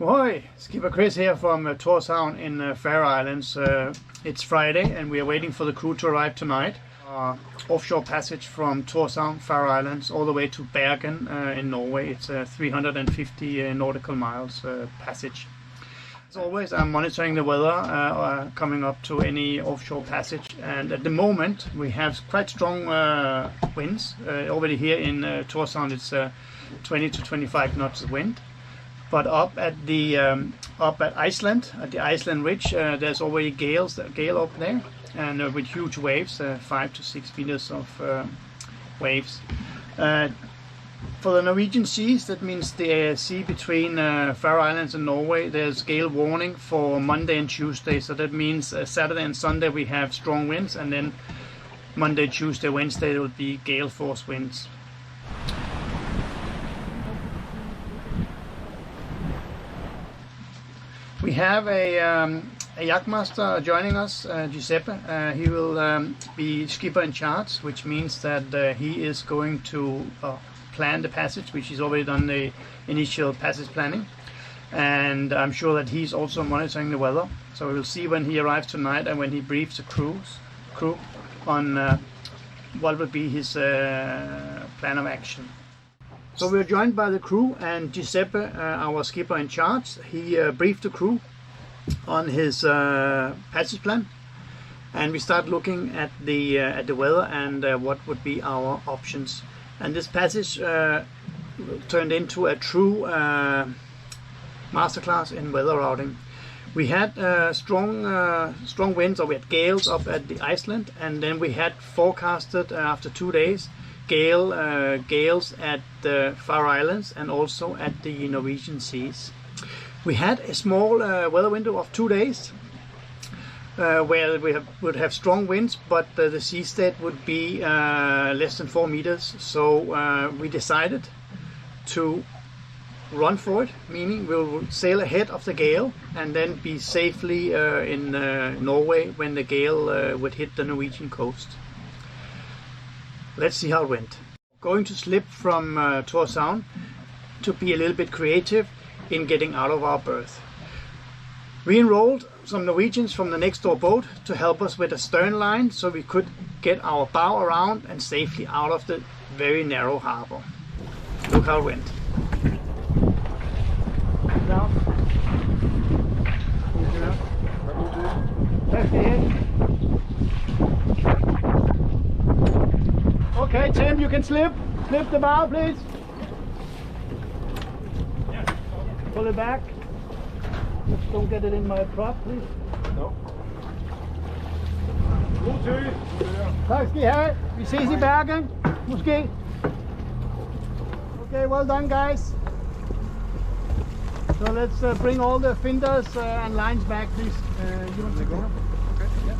Ahoy! Skipper Chris here from Tórshavn in Faroe Islands. It's Friday and we are waiting for the crew to arrive tonight. Offshore passage from Tórshavn, Faroe Islands, all the way to Bergen in Norway. It's a 350 nautical miles passage. As always, I'm monitoring the weather coming up to any offshore passage, and at the moment we have quite strong winds. Already here in Tórshavn it's 20 to 25 knots of wind. But up at Iceland, at the Iceland Ridge, there's already Gale up there, and with huge waves, 5 to 6 meters of waves. For the Norwegian seas, that means the sea between Faroe Islands and Norway, there's gale warning for Monday and Tuesday. So that means Saturday and Sunday we have strong winds, and then Monday, Tuesday, Wednesday there will be gale force winds. We have a yachtmaster joining us, Giuseppe. He will be skipper in charge, which means that he is going to plan the passage, which he's already done the initial passage planning. And I'm sure that he's also monitoring the weather. So we will see when he arrives tonight and when he briefs the crew on what will be his plan of action. So we're joined by the crew, and Giuseppe, our skipper in charge, he briefed the crew on his passage plan, and we start looking at the weather and what would be our options. And this passage turned into a true masterclass in weather routing. We had strong winds, or we had gales up at the Iceland, and then we had forecasted after 2 days gales at the Faroe Islands and also at the Norwegian seas. We had a small weather window of 2 days where we would have strong winds, but the sea state would be less than 4 meters. So we decided to run for it, meaning we'll sail ahead of the gale and then be safely in Norway when the gale would hit the Norwegian coast. Let's see how it went. Going to slip from Tórshavn to be a little bit creative in getting out of our berth. We enrolled some Norwegians from the next door boat to help us with a stern line so we could get our bow around and safely out of the very narrow harbor. Look how it went. Down. Left in. Okay, Tim, you can slip the bow, please. Pull it back. Just don't get it in my prop, please. No. Tak skal I have. Vi ses I Bergen, måske. Okay, well done, guys. So let's bring all the finders and lines back, please. You want to go? Okay, yeah.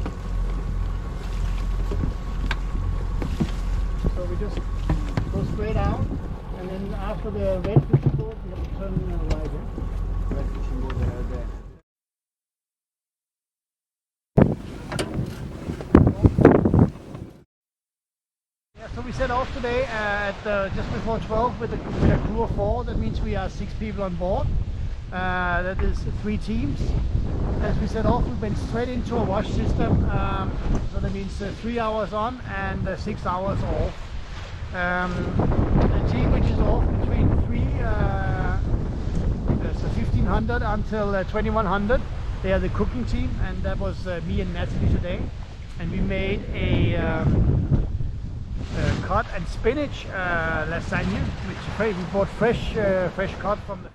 So we just go straight out, and then after the red fishing boat, we have to turn right here. Red fishing boat there. Yeah, so we set off today at just before 12 with a crew of 4. That means we are 6 people on board. That is 3 teams. As we set off, we went straight into a wash system. So that means 3 hours on and 6 hours off. The team which is off between 1500 until 2100, they are the cooking team, and that was me and Natalie today. And we made a cod and spinach lasagna, which we bought fresh cod from the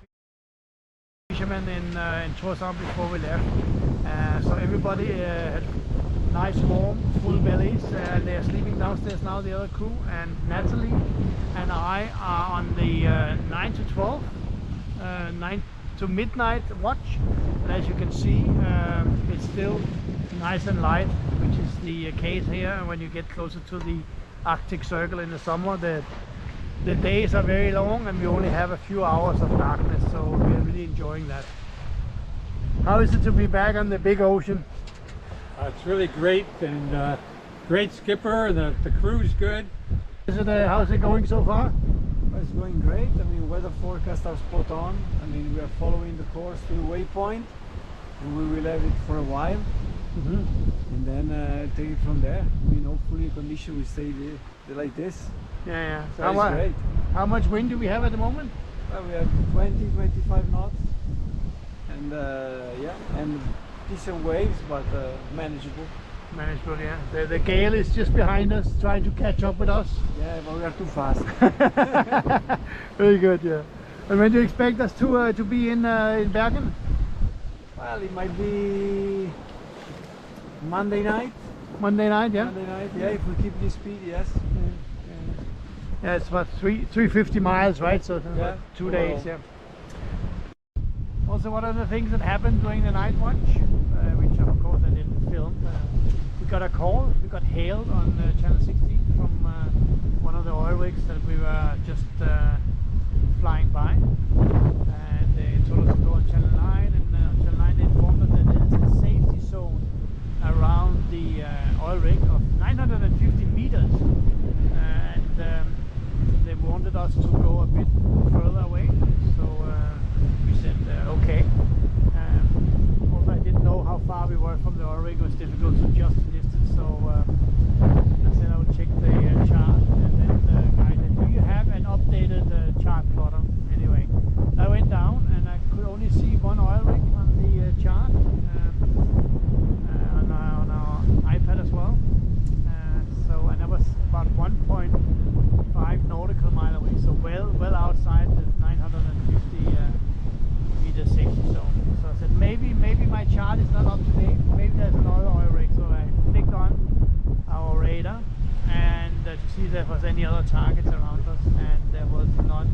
fishermen in Tórshavn before we left. So everybody had nice warm full bellies, and they are sleeping downstairs now, the other crew, and Natalie and I are on the 9 to 12 9 to midnight watch. And as you can see, it's still nice and light, which is the case here. And when you get closer to the Arctic Circle in the summer, the days are very long and we only have a few hours of darkness, so we're really enjoying that. How is it to be back on the big ocean? It's really great, and great skipper. The crew's good. How's it going so far? It's going great. I mean, weather forecasts are spot on. I mean, we are following the course to the waypoint, and we will have it for a while. And then take it from there. I mean, hopefully condition will stay like this. Yeah. So it's great. How much wind do we have at the moment? Well, we have 20-25 knots, and yeah, and decent waves, but manageable. Manageable, yeah. The Gale is just behind us, trying to catch up with us. Yeah, but we are too fast. Very good, yeah. And when do you expect us to be in Bergen? Well, it might be Monday night. Monday night, yeah. Monday night, yeah. If we keep this speed, yes. Yeah, it's about 350 miles, right? So yeah. 2 days, yeah. Also, one of the things that happened during the night watch, which of course I didn't film, we got a call, we got hailed on channel 16 from one of the oil rigs that we were just flying by, and they told us to go on channel 9, and on channel 9 they informed us that there's a safety zone around the oil rig of 950 meters, and they wanted us to go a bit further away, so we said okay. Also, I didn't know how far we were from the oil rig. It was difficult to adjust the distance, so I said I would check the chart, and then the guy said, do you have an updated chart plotter? Anyway, I went down and I could only see one oil rig on the chart, on our iPad as well, so, and that was about 1.5 nautical mile away, so well outside the 950 meter safety zone. So I said maybe my chart is not up to date, maybe there's another oil rig. So I clicked on our radar and to see if there was any other targets around us, and there was none,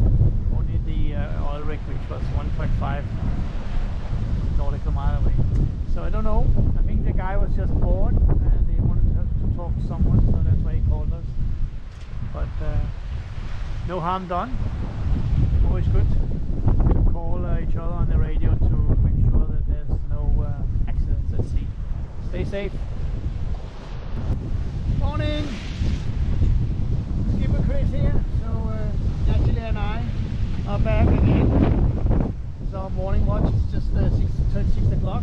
only the oil rig, which was 1.5 nautical mile away. So I don't know, I think the guy was just bored and he wanted to talk to someone, so that's why he called us. But no harm done. Always good to call each other on the radio to make sure that there's no accidents at sea. Stay safe. Morning! Skipper Chris here. So Natalie and I are back again. It's our morning watch. It's just 6 o'clock.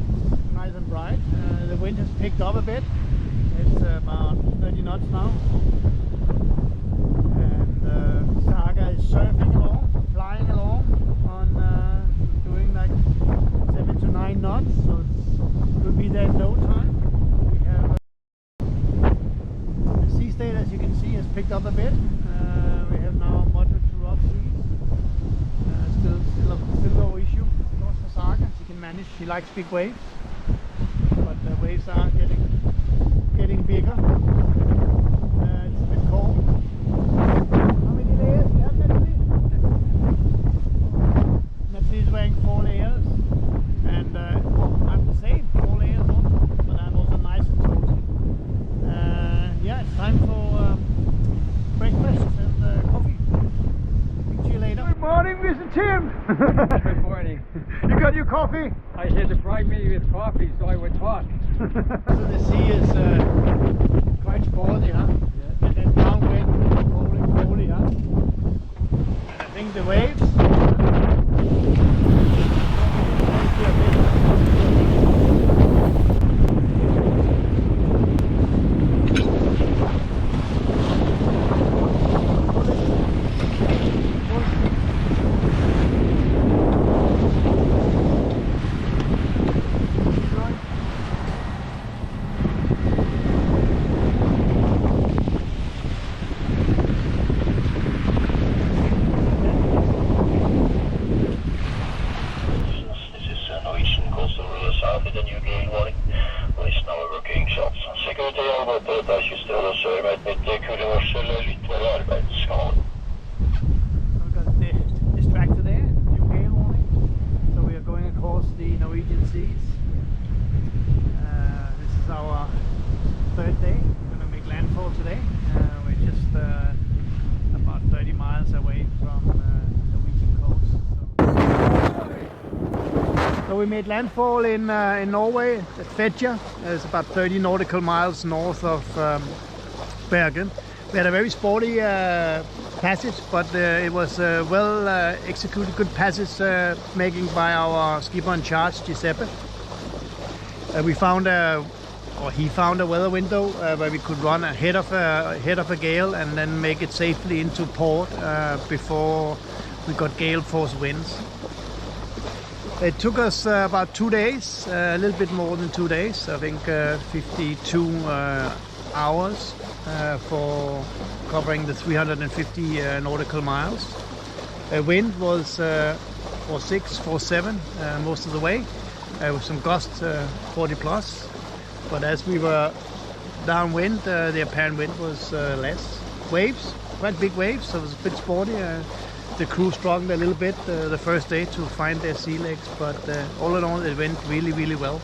Nice and bright. The wind has picked up a bit. It's about 30 knots now. And Saga is surfing along, flying along on doing like 7 to 9 knots, so it will be there in no time. We have the sea state, as you can see, has picked up a bit. We have now moderate to rough seas. Still no issue, of course, for Saga. She can manage. She likes big waves, but the waves are getting bigger. It's a bit cold. How many layers do you have, Natalie? Natalie is wearing 4 layers, and I'm the same, 4 layers also, but I'm also nice and toasty. Yeah, it's time for breakfast and coffee. Speak to you later. Good morning, Mr. Tim. Good morning. You got your coffee? I said to provide me with coffee so I would talk. So the sea is quite sporty, huh? Yeah. And then downwind, rolling, huh? And I think the waves. We made landfall in Norway at Fedja. It's about 30 nautical miles north of Bergen. We had a very sporty passage, but it was well executed, good passage making by our skipper in charge, Giuseppe. We found he found a weather window where we could run ahead of a gale and then make it safely into port before we got gale force winds. It took us about 2 days, a little bit more than 2 days, I think 52 hours for covering the 350 nautical miles. Wind was 4.6, 4.7 most of the way, with some gusts 40 plus. But as we were downwind, the apparent wind was less. Waves, quite big waves, so it was a bit sporty. The crew struggled a little bit the first day to find their sea legs, but all in all it went really, really well.